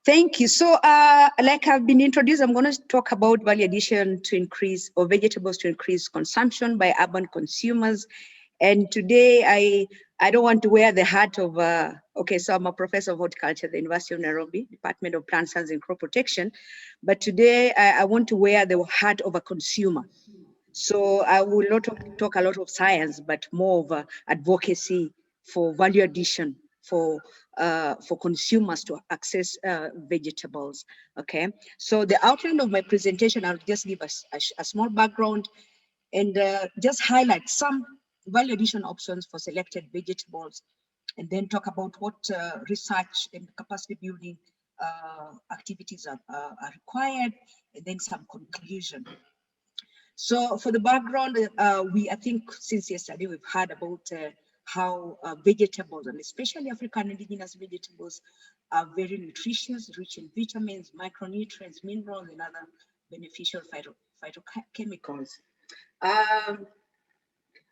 Thank you. So, like I've been introduced, I'm going to talk about value addition to increase, or vegetables to increase consumption by urban consumers. And today, I don't want to wear the hat of, okay, so I'm a professor of horticulture at the University of Nairobi, Department of Plant Science and Crop Protection. But today, I want to wear the hat of a consumer. So I will not talk a lot of science, but more of advocacy for value addition for consumers to access vegetables. Okay, so the outline of my presentation, I'll just give us a small background and just highlight some value addition options for selected vegetables, and then talk about what research and capacity building activities are required, and then some conclusion. So for the background, I think since yesterday we've heard about how vegetables, and especially African indigenous vegetables, are very nutritious, rich in vitamins, micronutrients, minerals, and other beneficial phytochemicals.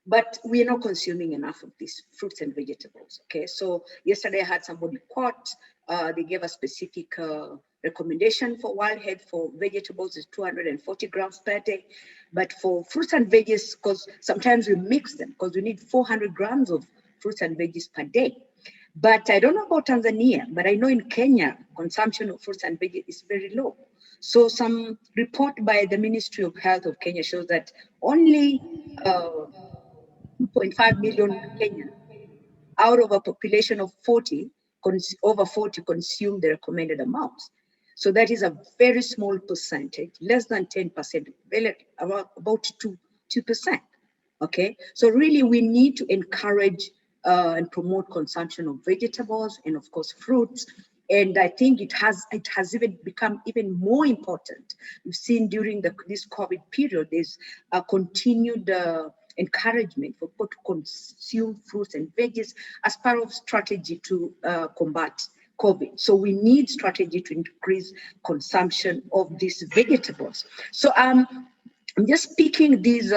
But we are not consuming enough of these fruits and vegetables. Okay, so yesterday I had somebody quote, they gave a specific recommendation for World Health for vegetables is 240 grams per day. But for fruits and veggies, because sometimes we mix them, because we need 400 grams of fruits and veggies per day. But I don't know about Tanzania, but I know in Kenya, consumption of fruits and veggies is very low. So some report by the Ministry of Health of Kenya shows that only 2.5 million Kenyans out of a population of 40, over 40 consume the recommended amounts. So that is a very small percentage, less than 10%, about 2%. Okay, so really we need to encourage and promote consumption of vegetables and of course fruits. And I think it has even become even more important. We've seen during this COVID period, there's a continued encouragement for people to consume fruits and veggies as part of strategy to combat COVID. So we need strategy to increase consumption of these vegetables. So I'm just picking this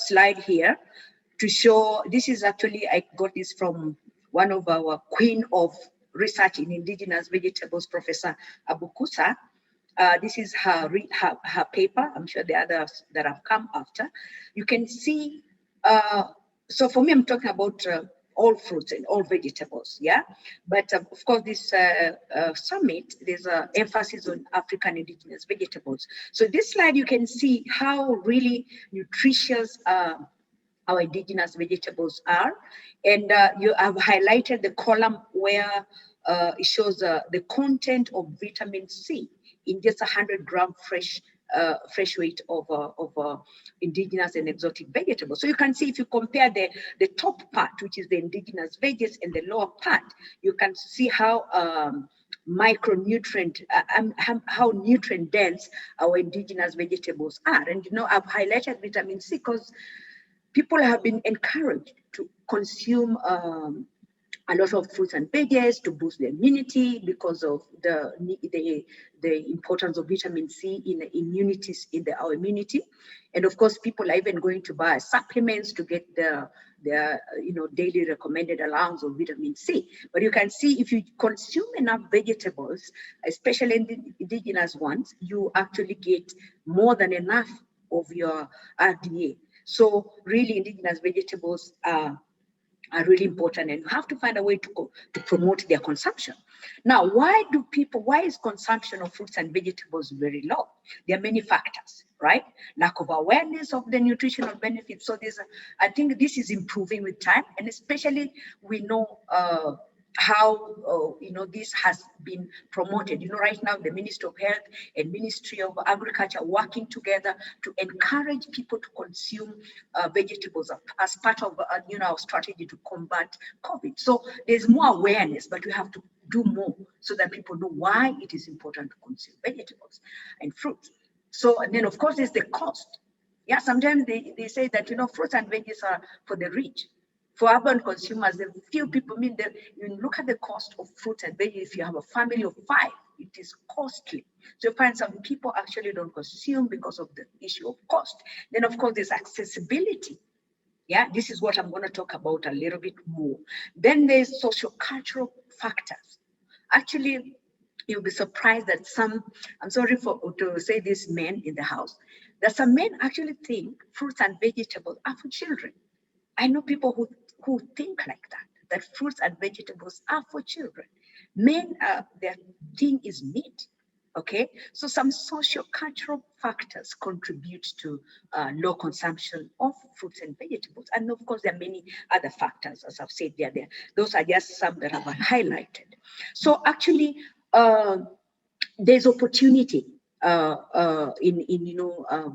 slide here to show, this is actually, I got this from one of our queen of research in indigenous vegetables, Professor Abukusa. This is her paper. I'm sure the others that have come after. You can see, so for me, I'm talking about all fruits and all vegetables, yeah? But of course, this summit, there's an emphasis on African indigenous vegetables. So this slide, you can see how really nutritious our indigenous vegetables are. And you have highlighted the column where it shows the content of vitamin C in just 100 gram fresh weight of indigenous and exotic vegetables. So you can see if you compare the top part, which is the indigenous veggies, and the lower part, you can see how micronutrient, how nutrient dense our indigenous vegetables are. And you know, I've highlighted vitamin C because people have been encouraged to consume a lot of fruits and veggies to boost their immunity because of the importance of vitamin C in immunities, our immunity. And of course, people are even going to buy supplements to get their daily recommended allowance of vitamin C. But you can see if you consume enough vegetables, especially indigenous ones, you actually get more than enough of your RDA. So really indigenous vegetables are really important, and you have to find a way to promote their consumption. Now, why is consumption of fruits and vegetables very low? There are many factors, right? Lack of awareness of the nutritional benefits. So I think this is improving with time, and especially we know how this has been promoted. Right now the Ministry of Health and Ministry of Agriculture are working together to encourage people to consume vegetables as part of our strategy to combat COVID. So there's more awareness, but we have to do more so that people know why it is important to consume vegetables and fruits. So, and then of course there's the cost. Yeah, sometimes they say that fruits and veggies are for the rich. For urban consumers, the few people, you look at the cost of fruits and veggies. If you have a family of 5, it is costly. So you find some people actually don't consume because of the issue of cost. Then of course there's accessibility. Yeah, this is what I'm going to talk about a little bit more. Then there's social-cultural factors. Actually, you'll be surprised that some, I'm sorry to say this, men in the house, that some men actually think fruits and vegetables are for children. I know people who think like that, that fruits and vegetables are for children. Men, their thing is meat. Okay, so some socio-cultural factors contribute to low consumption of fruits and vegetables, and of course there are many other factors, as I've said. There, those are just some that I've highlighted. So actually, there's opportunity in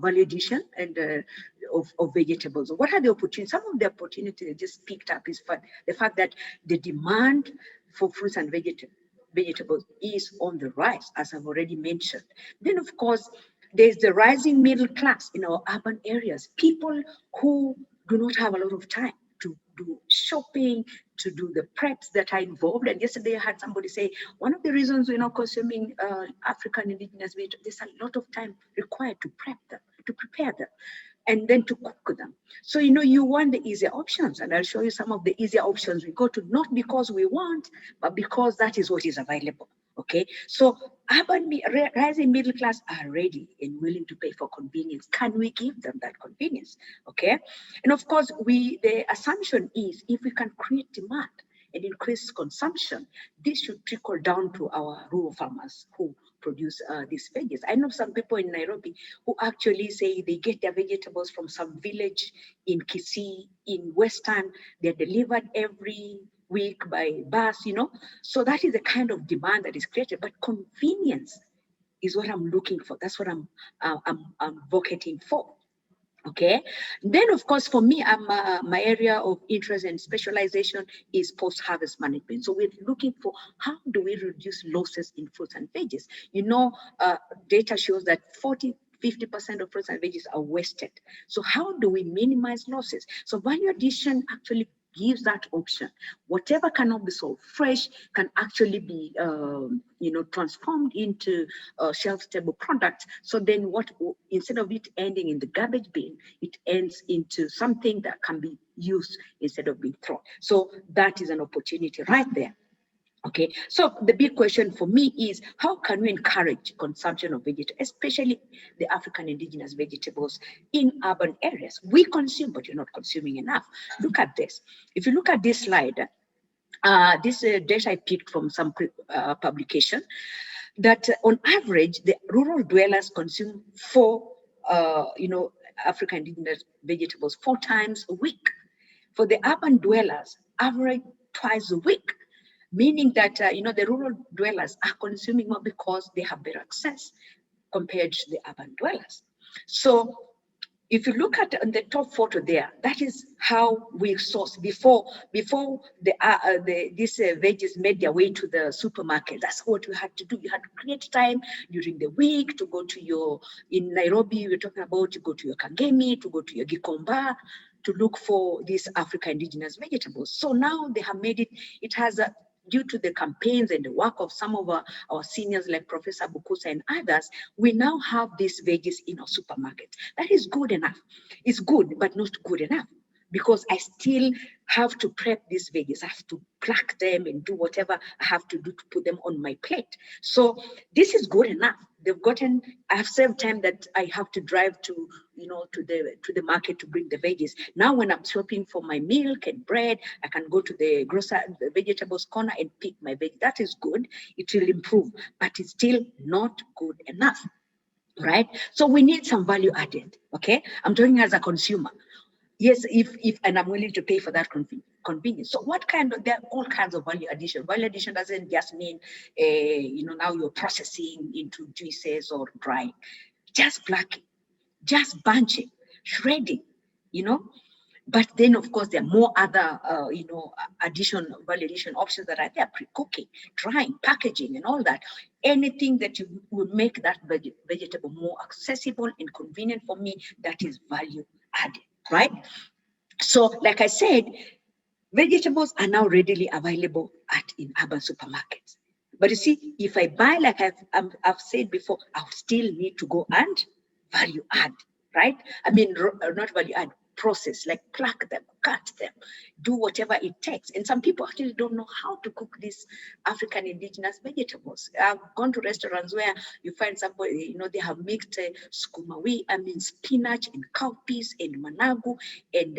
value addition and of vegetables. What are the opportunities? Some of the opportunities I just picked up is the fact that the demand for fruits and vegetables is on the rise, as I've already mentioned. Then, of course, there's the rising middle class in our urban areas. People who do not have a lot of time to do shopping, to do the preps that are involved. And yesterday I had somebody say, one of the reasons we're not consuming African indigenous vegetables, there's a lot of time required to prep them, to prepare them, and then to cook them. So, you want the easier options. And I'll show you some of the easier options we go to, not because we want, but because that is what is available. Okay, so rising middle class are ready and willing to pay for convenience. Can we give them that convenience? Okay, and of course, the assumption is if we can create demand and increase consumption, this should trickle down to our rural farmers who produce these veggies. I know some people in Nairobi who actually say they get their vegetables from some village in Kisii, in Western. They're delivered every week by bus, So that is the kind of demand that is created. But convenience is what I'm looking for. That's what I'm advocating for. Okay, then of course for me, my area of interest and specialization is post-harvest management. So we're looking for how do we reduce losses in fruits and veggies. Data shows that 50% of fruits and veggies are wasted. So how do we minimize losses? So value addition actually gives that option. Whatever cannot be sold fresh can actually be, transformed into shelf-stable products. So then, instead of it ending in the garbage bin, it ends into something that can be used instead of being thrown. So that is an opportunity right there. Okay, so the big question for me is how can we encourage consumption of vegetables, especially the African indigenous vegetables in urban areas? We consume, but you're not consuming enough. Look at this. If you look at this slide, this data I picked from some publication, that on average, the rural dwellers consume four, African indigenous vegetables 4 times a week. For the urban dwellers, average twice a week. Meaning that, the rural dwellers are consuming more because they have better access compared to the urban dwellers. So if you look at on the top photo there, that is how we source before these veggies made their way to the supermarket. That's what you had to do. You had to create time during the week to go to in Nairobi, we're talking about to go to your Kangemi, to go to your Gikomba, to look for these African indigenous vegetables. So now they have made it has a, due to the campaigns and the work of some of our seniors like Professor Bukusa and others, we now have these veggies in our supermarket. That is good enough. It's good, but not good enough, because I still have to prep these veggies. I have to pluck them and do whatever I have to do to put them on my plate. So this is good enough. I have saved time that I have to drive to the market to bring the veggies. Now when I'm shopping for my milk and bread, I can go to the vegetables corner and pick my veg. That is good. It will improve, but it's still not good enough, right? So we need some value added, okay? I'm talking as a consumer. Yes, and I'm willing to pay for that convenience. So there are all kinds of value addition. Value addition doesn't just mean, now you're processing into juices or drying. Just plucking, just bunching, shredding, But then, of course, there are more other, value addition options that are there: pre-cooking, drying, packaging, and all that. Anything that you will make that vegetable more accessible and convenient for me, that is value added, right? So, like I said, vegetables are now readily available in urban supermarkets. But you see, if I buy, like I've said before, I'll still need to go and value add, right? I mean, not value add, process, like pluck them, cut them, do whatever it takes. And some people actually don't know how to cook these African indigenous vegetables. I've gone to restaurants where you find somebody, they have mixed spinach and cowpeas and managu and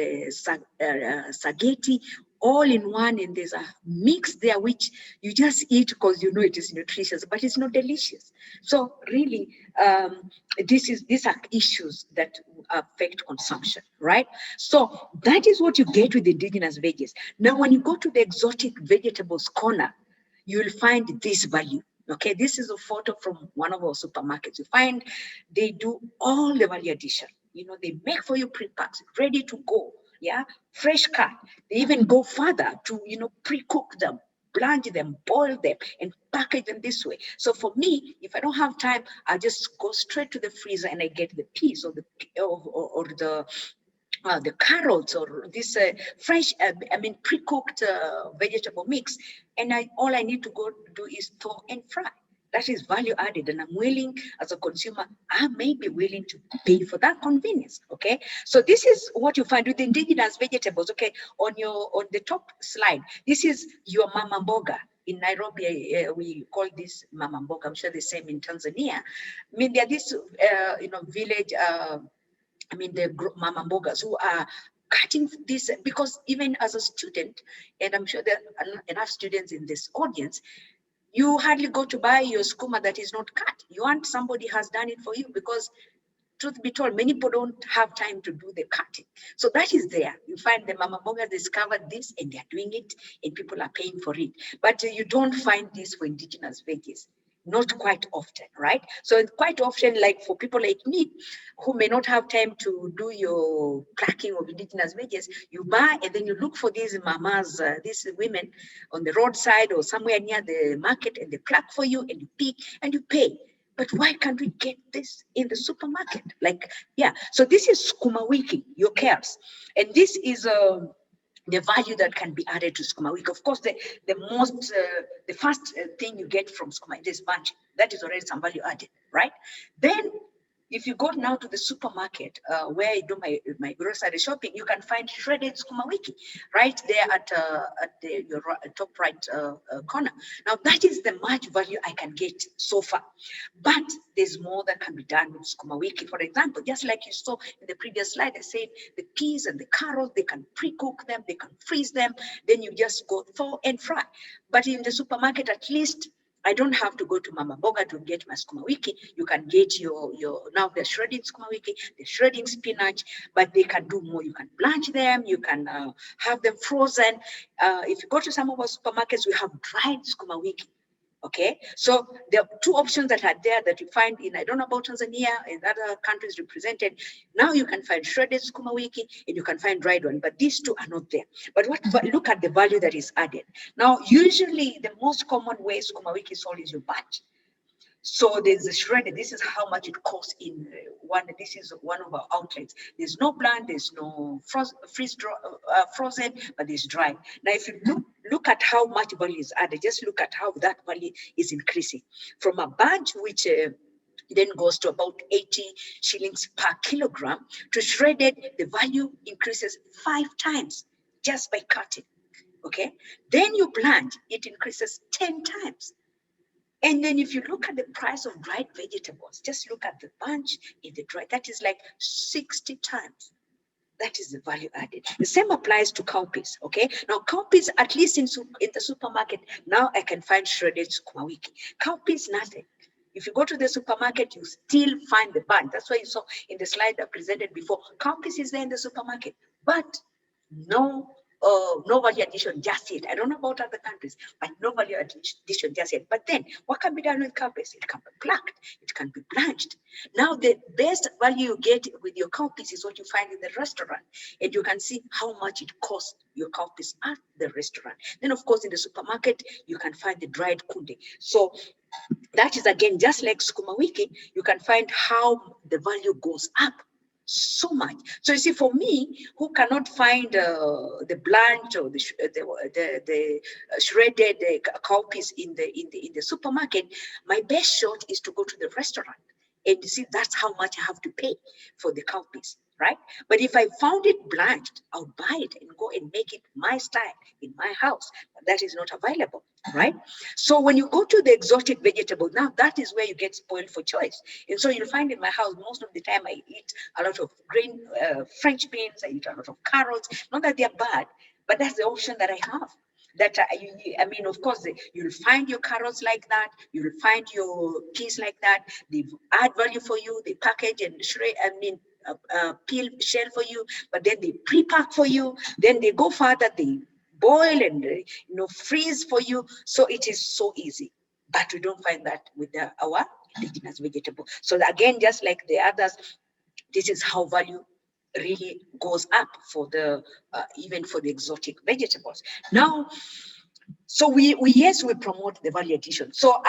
sageti all in one, and there's a mix there which you just eat because you know it is nutritious, but it's not delicious. So really, these are issues that affect consumption, right? So that is what you get with indigenous veggies. Now, when you go to the exotic vegetables corner, you will find this value. Okay, this is a photo from one of our supermarkets. You find they do all the value addition. They make for you pre-packs, ready to go. Yeah, fresh cut. They even go further to pre-cook them, blanch them, boil them, and package them this way. So for me, if I don't have time, I just go straight to the freezer and I get the peas or the carrots or this fresh, pre-cooked vegetable mix, and all I need to go do is thaw and fry. That is value added, and I'm willing, as a consumer, I may be willing to pay for that convenience. Okay, so this is what you find with indigenous vegetables. Okay, on the top slide, this is your mama mboga. In Nairobi, we call this mama mboga. I'm sure the same in Tanzania. I mean, there are this village. The mama mbogas who are cutting this, because even as a student, and I'm sure there are enough students in this audience, you hardly go to buy your skuma that is not cut. You want somebody has done it for you, because truth be told, many people don't have time to do the cutting. So that is there. You find the mama mbogas discovered this and they're doing it and people are paying for it. But you don't find this for indigenous veggies. Not quite often, right? So quite often, like for people like me, who may not have time to do your plucking of indigenous veggies, you buy and then you look for these mamas, these women on the roadside or somewhere near the market, and they pluck for you and you pick and you pay. But why can't we get this in the supermarket? So this is Sukuma Wiki, your cares. And this is the value that can be added to Sukuma Wiki. Of course, the first thing you get from Sukuma is bunch. That is already some value added, right? Then, if you go now to the supermarket where I do my grocery shopping, you can find shredded Sukuma Wiki right there at your top right corner. Now, that is the much value I can get so far. But there's more that can be done with Sukuma Wiki. For example, just like you saw in the previous slide, I said the peas and the carrots, they can pre-cook them, they can freeze them, then you just go thaw and fry. But in the supermarket, at least, I don't have to go to Mama Mboga to get my Sukuma Wiki. You can get your now they're shredding Sukuma Wiki, they're shredding spinach, but they can do more. You can blanch them, you can have them frozen. If you go to some of our supermarkets, we have dried Sukuma Wiki. Okay, so there are two options that are there that you find in, I don't know about Tanzania and other countries represented. Now you can find shredded Sukuma Wiki and you can find dried one, but these two are not there. But look at the value that is added. Now, usually the most common way Sukuma Wiki is sold is your batch. So there's a shredded. This is how much it costs in one. This is one of our outlets. There's no bland, there's no frozen, but there's dry. Now, if you look at how much value is added, just look at how that value is increasing from a bunch which then goes to about 80 shillings per kilogram to shredded. The value increases 5 times just by cutting. Okay, then you blanch, it increases 10 times. And then if you look at the price of dried vegetables, just look at the bunch in the dry, that is like 60 times. That is the value added. The same applies to cowpeas, okay? Now cowpeas, at least in the supermarket, now I can find shredded Sukuma Wiki. Cowpeas, nothing. If you go to the supermarket, you still find the bunch. That's why you saw in the slide I presented before, cowpeas is there in the supermarket, but no value addition just yet. I don't know about other countries, but no value addition just yet. But then what can be done with cowpeas? It can be plucked, it can be blanched. Now the best value you get with your cowpeas is what you find in the restaurant. And you can see how much it costs your cowpeas at the restaurant. Then of course in the supermarket, you can find the dried kunde. So that is again, just like Sukuma Wiki, you can find how the value goes up so much. So you see, for me, who cannot find the blanch or the shredded cowpeas in the supermarket, my best shot is to go to the restaurant and see that's how much I have to pay for the cowpeas. right? But if I found it blanched, I would buy it and go and make it my style in my house. But that is not available, right? So when you go to the exotic vegetable, now that is where you get spoiled for choice. And so you'll find in my house, most of the time I eat a lot of green French beans, I eat a lot of carrots. Not that they're bad, but that's the option that I have. That I mean, of course, you'll find your carrots like that. You'll find your peas like that. They add value for you. They package and shred. I mean, peel shell for you, but then they pre-pack for you. Then they go further. They boil and freeze for you. So it is so easy. But we don't find that with our indigenous vegetable. So again, just like the others, this is how value really goes up for the even for the exotic vegetables. Now, so we yes, we promote the value addition. So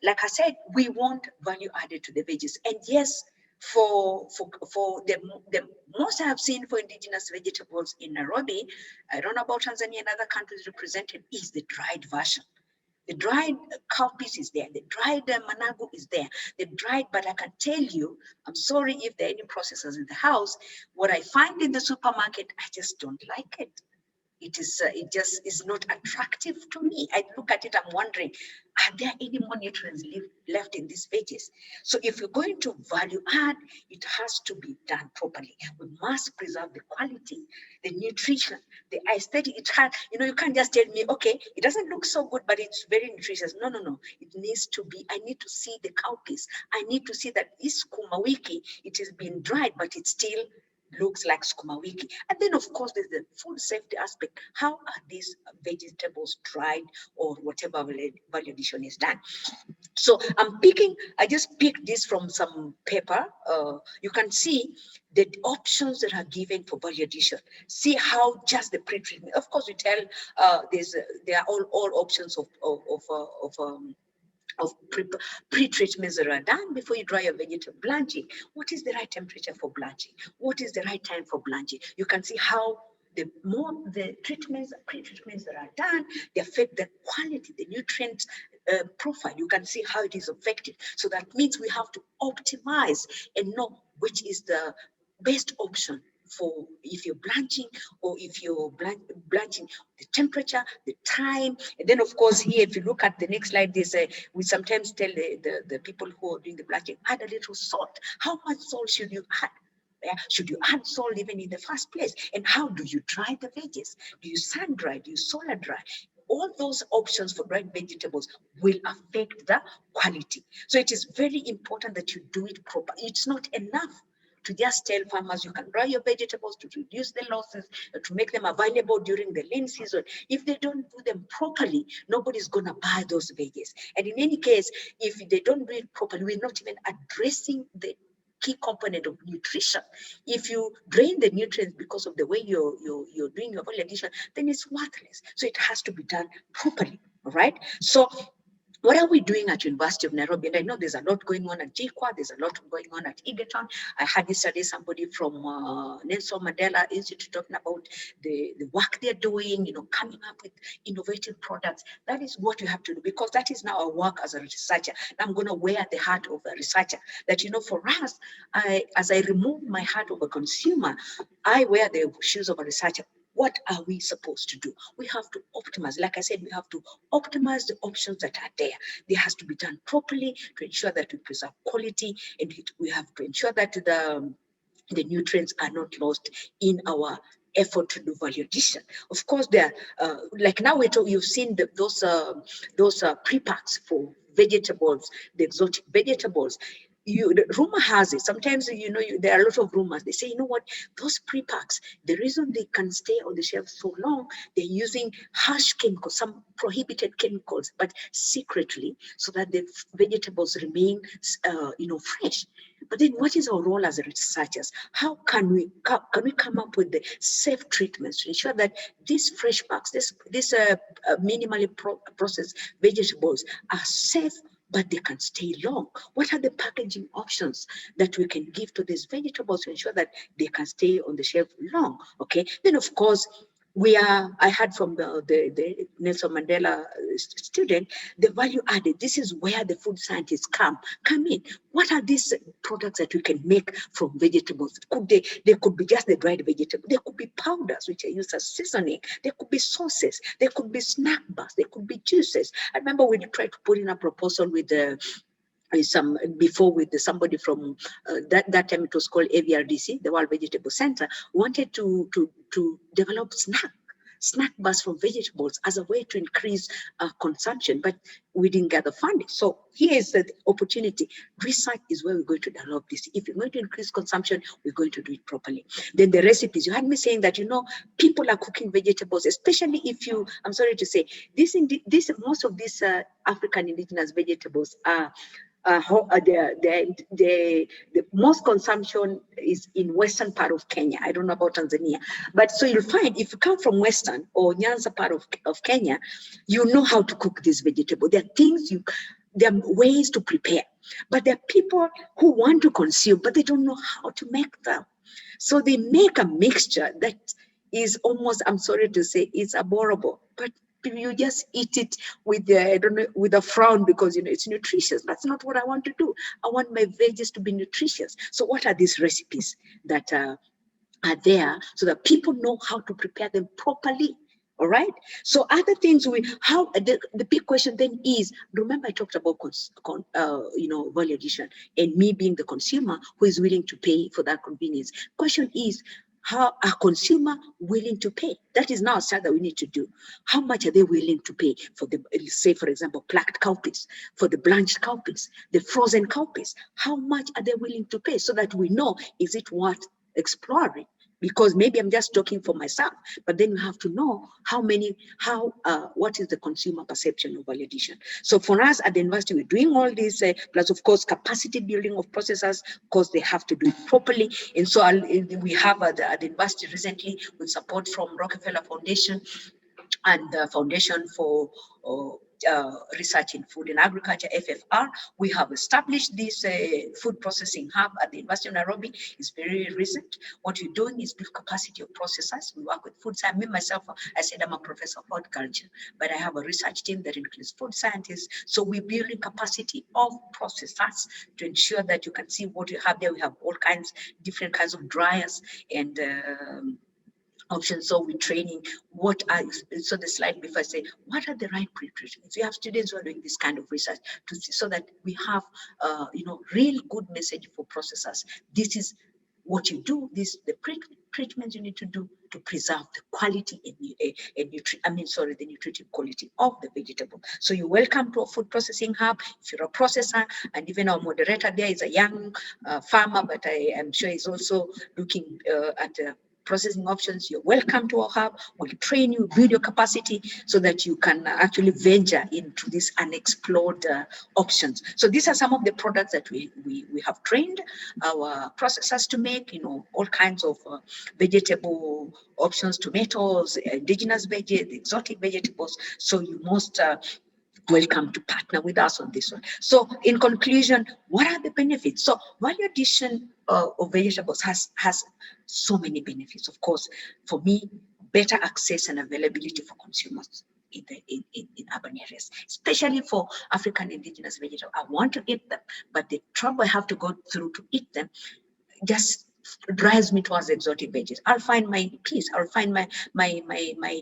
like I said, we want value added to the veggies. And yes, for the most I have seen for indigenous vegetables in Nairobi, I don't know about Tanzania and other countries represented, is the dried version. The dried cowpeas is there. The dried managu is there. The dried, but I can tell you, I'm sorry if there are any processors in the house. What I find in the supermarket, I just don't like it. It just is not attractive to me. I look at it, I'm wondering, are there any more nutrients left in these veggies? So if you're going to value add, it has to be done properly. We must preserve the quality, the nutrition, the aesthetic. It has, you can't just tell me, okay, it doesn't look so good, but it's very nutritious. No, no, no. It needs to be, I need to see the cowpeas. I need to see that this sukuma wiki, it has been dried, but it's still looks like sukuma wiki. And then of course there's the food safety aspect. How are these vegetables dried or whatever value addition is done? So I just picked this from some paper. You can see the options that are given for value addition. See how just the pre-treatment. Of course, we tell there are all options of pre-treatments that are done before you dry your vegetable. Blanching. What is the right temperature for blanching? What is the right time for blanching? You can see how the more the pre-treatments that are done, they affect the quality, the nutrient profile. You can see how it is affected. So that means we have to optimize and know which is the best option for if you're blanching or if you're blanching, the temperature, the time. And then of course here, if you look at the next slide, they say, we sometimes tell the people who are doing the blanching, add a little salt. How much salt should you add? Yeah. Should you add salt even in the first place? And how do you dry the veggies? Do you sun dry? Do you solar dry? All those options for dried vegetables will affect the quality. So it is very important that you do it properly. It's not enough to just tell farmers you can dry your vegetables to reduce the losses, to make them available during the lean season. If they don't do them properly, nobody's going to buy those veggies. And in any case, if they don't do it properly, we're not even addressing the key component of nutrition. If you drain the nutrients because of the way you're doing your value addition, then it's worthless. So it has to be done properly, all right? So what are we doing at University of Nairobi? And I know there's a lot going on at JKUAT, there's a lot going on at Egerton. I had yesterday somebody from Nelson Mandela Institute talking about the work they're doing, coming up with innovative products. That is what you have to do, because that is now our work as a researcher. And I'm going to wear the hat of a researcher. That, for us, as I remove my hat of a consumer, I wear the shoes of a researcher. What are we supposed to do? We have to optimize. Like I said, we have to optimize the options that are there. They has to be done properly to ensure that we preserve quality, and we have to ensure that the nutrients are not lost in our effort to do value addition. Of course, there, like now you've seen those pre-packs for vegetables, the exotic vegetables. The rumor has it, sometimes there are a lot of rumors. They say, what, those pre-packs, the reason they can stay on the shelf so long, they're using harsh chemicals, some prohibited chemicals, but secretly, so that the vegetables remain fresh. But then what is our role as researchers? How can we come up with the safe treatments to ensure that these fresh packs, this minimally processed vegetables are safe, but they can stay long? What are the packaging options that we can give to these vegetables to ensure that they can stay on the shelf long? Okay. Then of course, I heard from the Nelson Mandela student, the value added. This is where the food scientists come in. What are these products that we can make from vegetables? They could be just the dried vegetable. They could be powders which are used as seasoning. They could be sauces. They could be snack bars. They could be juices. I remember we tried to put in a proposal with the somebody from that time it was called AVRDC, the World Vegetable Center, wanted to develop snack bars from vegetables as a way to increase consumption, but we didn't get the funding. So here is the opportunity. Research is where we're going to develop this. If you're going to increase consumption, we're going to do it properly. Then the recipes, you had me saying that, people are cooking vegetables, especially if I'm sorry to say, most of these African indigenous vegetables are the most consumption is in western part of Kenya. I don't know about Tanzania, but so you'll find if you come from western or Nyanza part of Kenya, you know how to cook this vegetable. There are ways to prepare, but there are people who want to consume, but they don't know how to make them. So they make a mixture that is almost, I'm sorry to say, it's abhorrible, but you just eat it with with a frown because it's nutritious. That's not what I want to do. I want my veggies to be nutritious. So what are these recipes that are there so that people know how to prepare them properly? All right. So other things the big question then is, remember I talked about value addition and me being the consumer who is willing to pay for that convenience. Question is, how are consumer willing to pay? That is now a start that we need to do. How much are they willing to pay for say, for example, plucked cowpeas, for the blanched cowpeas, the frozen cowpeas? How much are they willing to pay so that we know, is it worth exploring? Because maybe I'm just talking for myself, but then you have to know what is the consumer perception of value addition. So for us at the university, we're doing all this, plus of course, capacity building of processors, because they have to do it properly. And so we have at the university recently with support from Rockefeller Foundation and the Foundation for Research in Food and Agriculture, FFR, we have established this food processing hub at the University of Nairobi. It's very recent. What we're doing is build capacity of processors. We work with food science. Me, myself, I said I'm a professor of horticulture, but I have a research team that includes food scientists. So we're building capacity of processors to ensure that you can see what you have there. We have all different kinds of dryers and options. So we're training so the slide before I say, what are the right pre-treatments? We have students who are doing this kind of research so that we have, really good message for processors. This is what you do, the treatments you need to do to preserve the quality the nutritive quality of the vegetable. So you're welcome to a food processing hub if you're a processor, and even our moderator there is a young farmer, but I am sure he's also looking at processing options. You're welcome to our hub. We'll train you, build your capacity so that you can actually venture into these unexplored options. So these are some of the products that we have trained our processors to make, all kinds of vegetable options, tomatoes, indigenous veggies, exotic vegetables. So you most welcome to partner with us on this one. So in conclusion, what are the benefits? So value addition of vegetables has so many benefits. Of course, for me, better access and availability for consumers in urban areas, especially for African indigenous vegetables. I want to eat them, but the trouble I have to go through to eat them just drives me towards exotic veggies. I'll find my peas, I'll find my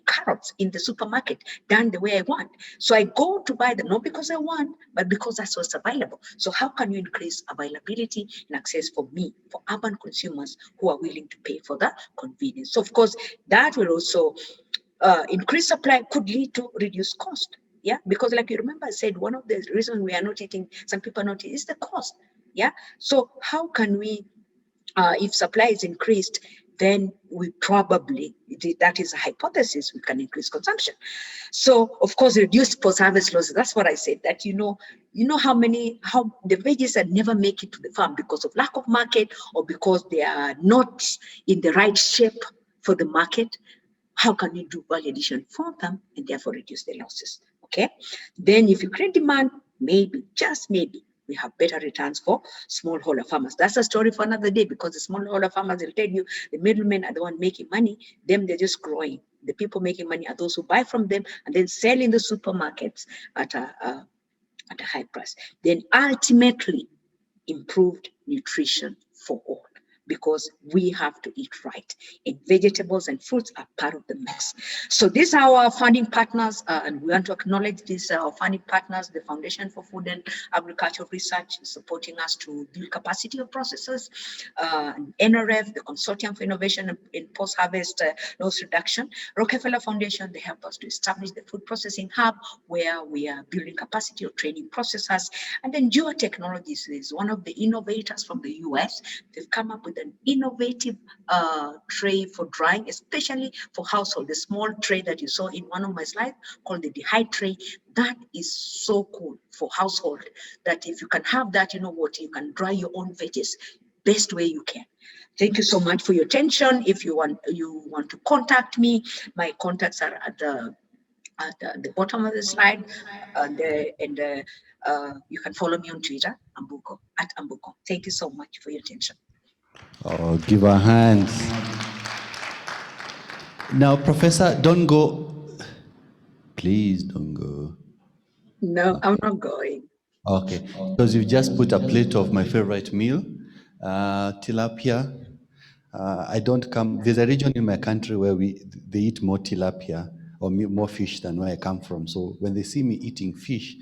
carrots in the supermarket done the way I want. So I go to buy them, not because I want, but because that's what's available. So how can you increase availability and access for urban consumers who are willing to pay for the convenience? So of course, that will also increase supply, could lead to reduced cost. Yeah, because like you remember I said, one of the reasons we are not eating, some people are not eating, is the cost. Yeah, so how can we if supply is increased, then we probably, that is a hypothesis, we can increase consumption. So of course, reduce post-harvest losses. That's what I said, that how the veggies that never make it to the farm because of lack of market or because they are not in the right shape for the market. How can you do value addition for them and therefore reduce the losses? Okay. Then if you create demand, maybe, just maybe, we have better returns for smallholder farmers. That's a story for another day, because the smallholder farmers will tell you the middlemen are the one making money, them they're just growing The people making money are those who buy from them and then sell in the supermarkets at a high price. Then ultimately, improved nutrition for all, because we have to eat right, and vegetables and fruits are part of the mix. So these are our funding partners, and we want to acknowledge these our funding partners. The Foundation for Food and Agricultural Research is supporting us to build capacity of processors, NRF, the Consortium for Innovation in Post-Harvest Loss Reduction, Rockefeller Foundation, they help us to establish the food processing hub where we are building capacity of training processors. And then Jua Technologies is one of the innovators from the US. They've come up with an innovative tray for drying, especially for household. The small tray that you saw in one of my slides called the Dehyde tray, that is so cool for household, that if you can have that, you know what, you can dry your own veggies best way you can. Thank you so much for your attention. If you want to contact me, my contacts are at the bottom of the slide, and you can follow me on Twitter, Ambuko, at Ambuko. Thank you so much for your attention. Oh, give our hands. Now, Professor, don't go. Please don't go. No, okay. I'm not going. Okay, because you've just put a plate of my favorite meal, tilapia. I don't come, there's a region in my country where they eat more tilapia or more fish than where I come from. So when they see me eating fish,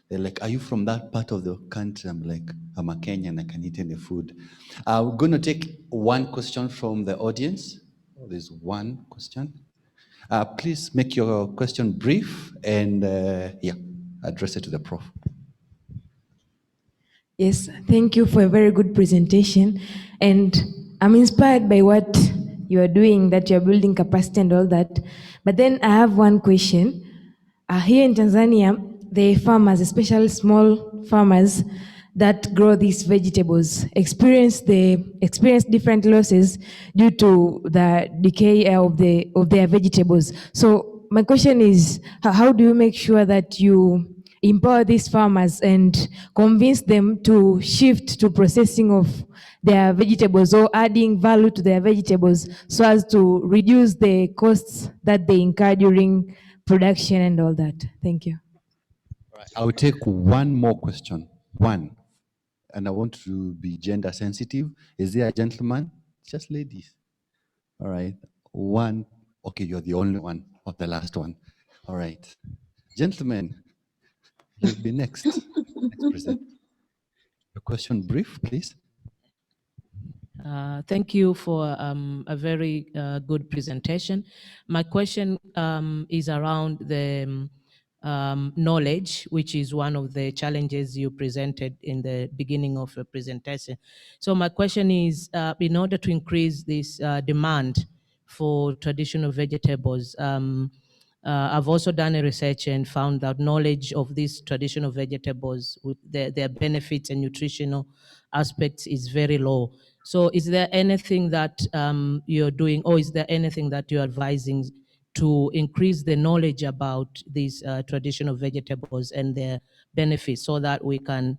they're like, are you from that part of the country? I'm like, I'm a Kenyan, I can eat any food. We're going to take one question from the audience. There's one question. Please make your question brief and address it to the prof. Yes, thank you for a very good presentation. And I'm inspired by what you are doing, that you're building capacity and all that. But then I have one question. Here in Tanzania, the farmers, especially small farmers that grow these vegetables, experience different losses due to the decay of their vegetables. So my question is, how do you make sure that you empower these farmers and convince them to shift to processing of their vegetables or adding value to their vegetables so as to reduce the costs that they incur during production and all that? Thank you. All right. I will take one more question. One. And I want to be gender sensitive. Is there a gentleman? Just ladies. All right. One. Okay, you're the only one of the last one. All right. Gentlemen, you'll be next. Next present. Your question brief, please. Thank you for a very good presentation. My question is around the knowledge, which is one of the challenges you presented in the beginning of your presentation. So my question is, in order to increase this demand for traditional vegetables, I've also done a research and found that knowledge of these traditional vegetables with their benefits and nutritional aspects is very low. So is there anything that you're doing, or is there anything that you're advising to increase the knowledge about these traditional vegetables and their benefits so that we can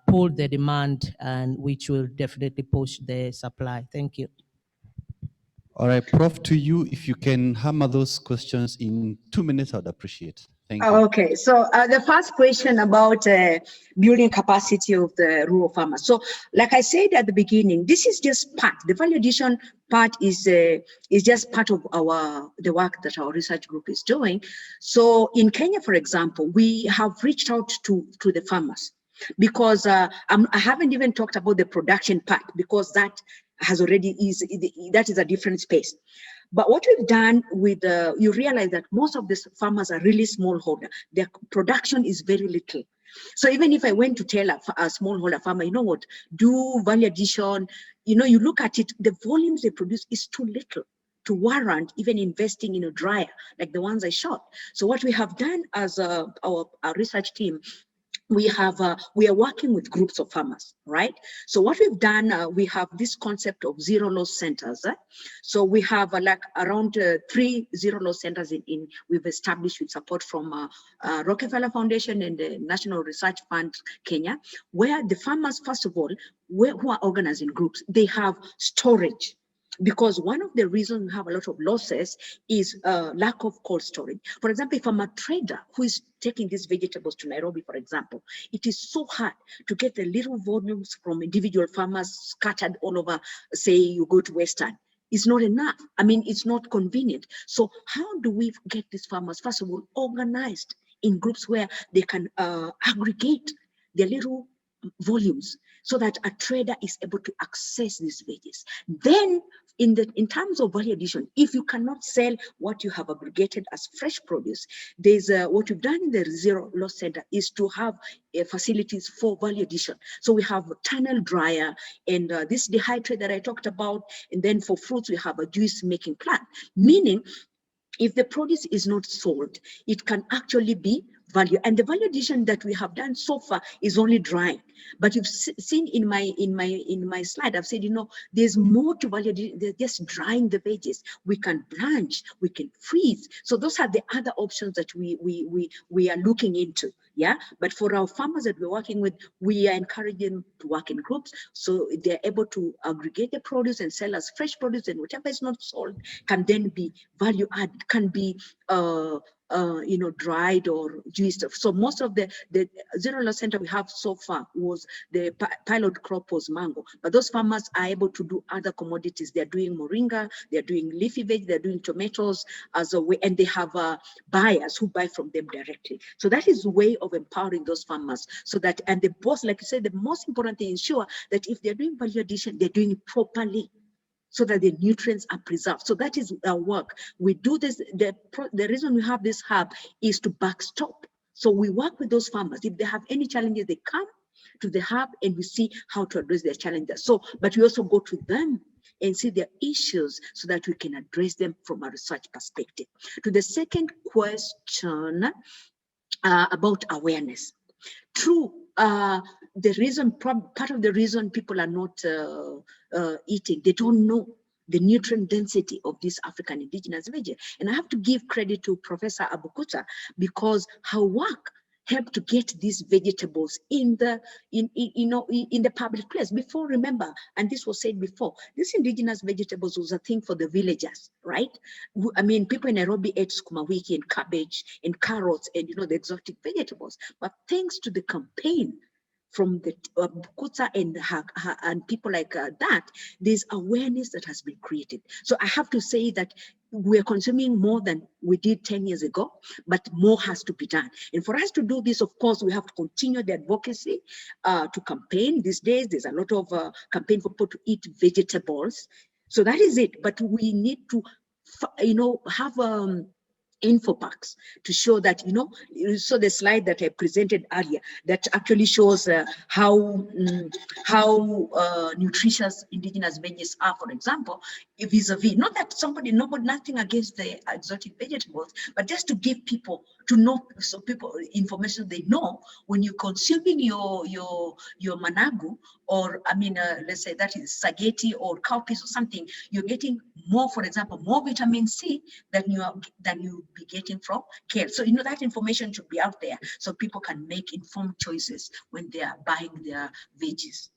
pull the demand, and which will definitely push the supply? Thank you. All right, Prof, to you, if you can hammer those questions in 2 minutes, I'd appreciate. Thank you. Okay, so the first question about building capacity of the rural farmers. So, like I said at the beginning, this is just part. The value addition part is just part of the work that our research group is doing. So, in Kenya, for example, we have reached out to the farmers because I haven't even talked about the production part, because that has already that is a different space. But what we've done with, you realize that most of these farmers are really smallholder. Their production is very little. So even if I went to tell a smallholder farmer, you know what, do value addition, you know, you look at it, the volumes they produce is too little to warrant even investing in a dryer like the ones I showed. So what we have done as our research team, we are working with groups of farmers, right? So what we've done, we have this concept of zero loss centers. So we have like around 3 zero loss centers we've established with support from Rockefeller Foundation and the National Research Fund Kenya, where the farmers, first of all, who are organized in groups, they have storage. because one of the reasons we have a lot of losses is lack of cold storage. For example, if I'm a trader who is taking these vegetables to Nairobi, for example, it is so hard to get the little volumes from individual farmers scattered all over. Say you go to Western, it's not enough. I mean, it's not convenient. So how do we get these farmers, first of all, organized in groups where they can aggregate their little volumes so that a trader is able to access these veggies? Then in terms of value addition, if you cannot sell what you have aggregated as fresh produce, there's what we've done in the Zero Loss Center is to have facilities for value addition. So we have a tunnel dryer and this dehydrator that I talked about, and then for fruits we have a juice making plant, meaning if the produce is not sold, it can actually be value. And the value addition that we have done so far is only drying. But you've seen in my slide, I've said, there's more to value addition than just drying the veggies. We can blanch, we can freeze. So those are the other options that we are looking into. Yeah. But for our farmers that we're working with, we are encouraging them to work in groups so they're able to aggregate the produce and sell as fresh produce, and whatever is not sold can then be value added, can be dried or juiced. So most of the Zero Loss Center we have so far was the pilot crop was mango, but those farmers are able to do other commodities. They're doing moringa, they're doing leafy veg, they're doing tomatoes as a way, and they have buyers who buy from them directly. So that is a way of empowering those farmers so that, and the boss, like you said, the most important thing is ensure that if they're doing value addition, they're doing it properly, so that the nutrients are preserved. So that is our work. We do this, the reason we have this hub is to backstop. So we work with those farmers. If they have any challenges, they come to the hub and we see how to address their challenges. So, but we also go to them and see their issues so that we can address them from a research perspective. To the second question about awareness. True, the reason, part of the reason people are not eating, they don't know the nutrient density of this African indigenous veggie. And I have to give credit to Professor Abukuta because her work helped to get these vegetables in the public place. Before, remember, and this was said before, these indigenous vegetables was a thing for the villagers, right? I mean, people in Nairobi ate sukuma wiki and cabbage and carrots and the exotic vegetables. But thanks to the campaign from the Bukuta and people like that, there's awareness that has been created. So I have to say that we're consuming more than we did 10 years ago, but more has to be done. And for us to do this, of course, we have to continue the advocacy to campaign. These days, there's a lot of campaign for people to eat vegetables. So that is it. But we need to, have info packs to show that, you saw the slide that I presented earlier that actually shows how nutritious indigenous veggies are, for example, vis-a-vis, not that nothing against the exotic vegetables, but just to give people to know, so people information they know when you're consuming your managu, or let's say that is spaghetti or cowpeas or something, you're getting more, for example, more vitamin C than you be getting from kale. So that information should be out there so people can make informed choices when they are buying their veggies.